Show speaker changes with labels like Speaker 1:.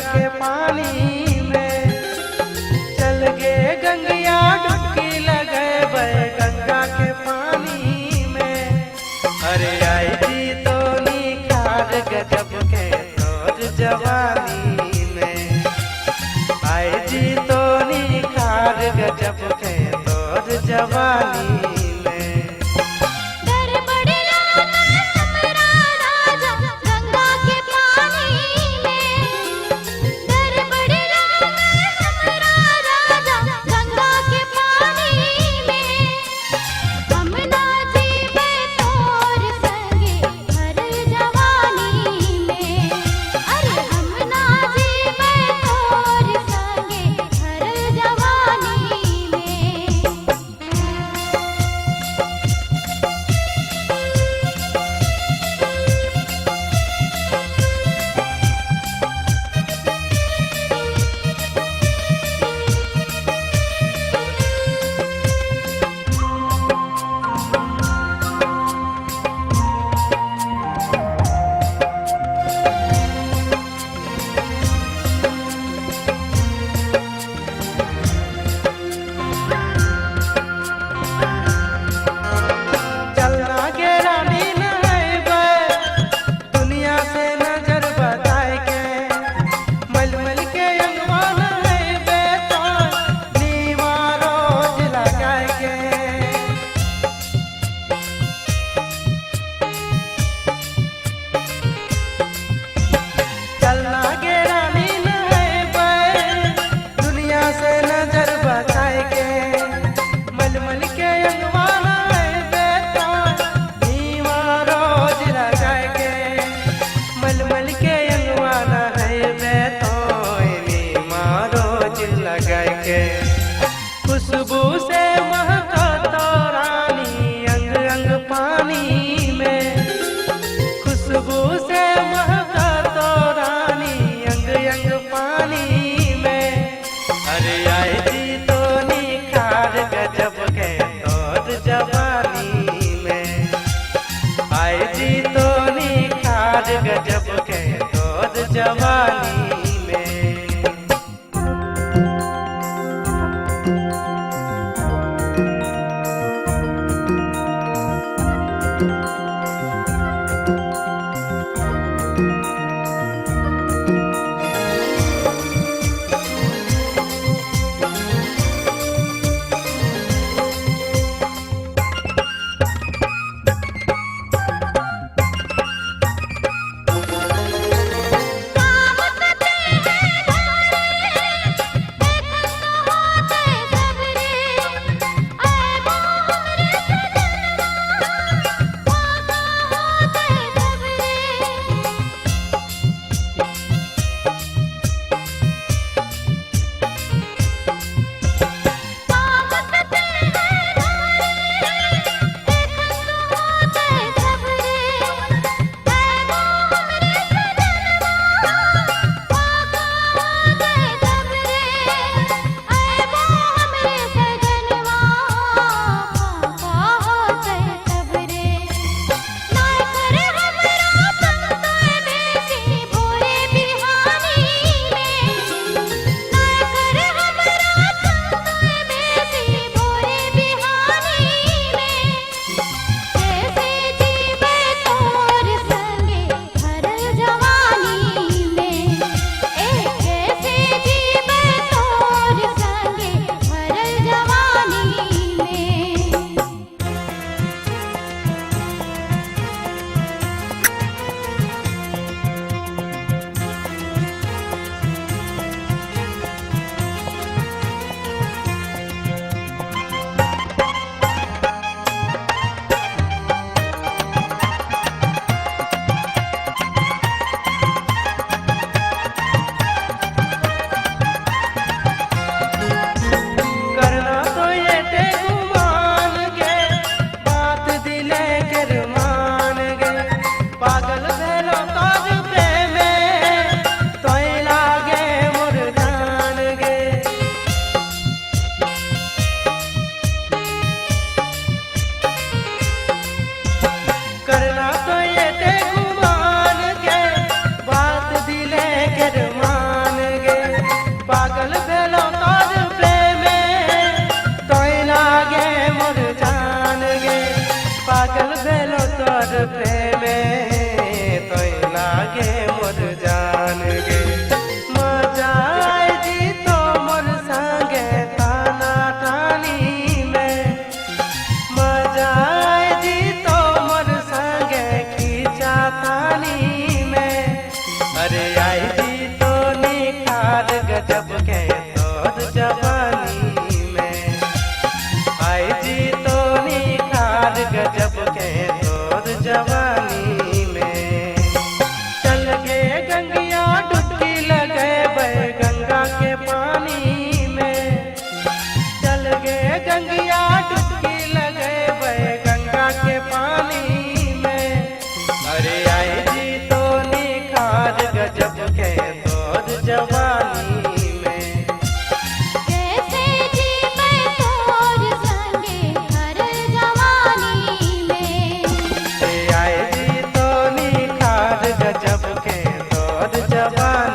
Speaker 1: के पानी में। चल गे गंगिया डुबकी लगे गंगा के पानी में। अरे आई जी तो निखार गजब के तोर जवानी में। आई जी तो निखार गजब के तोर जवानी में। खुशबू से महका तो रानी अंग अंग पानी में। खुशबू से महका तो रानी अंग अंग पानी में। अरे आई जी तो निखार गजब के तोर जवानी में। आई जी तो निखार गजब के तोर जवानी में। करना तो ये गुमान के बात दिले के मान मान गे मजा आए जी तो मोर संगे ताना तानी में मजा आए जी तो मोर संगे खींचा तानी में अरे आई जी तो निखार गजब के तोर जवानी में आई जी तो निखार गजब के तोर जवानी में चल गे गंगिया डुबकी लगे बे गंगा के पानी में चल गे गंगिया डुबकी लगे बे गंगा के पानी में अरे आई जी तो निखार गजब के तोर जवानी में
Speaker 2: कैसे जी मैं तोर संगे हर जवानी में
Speaker 1: अरे आई जी तो निखार गजब के तोर जवानी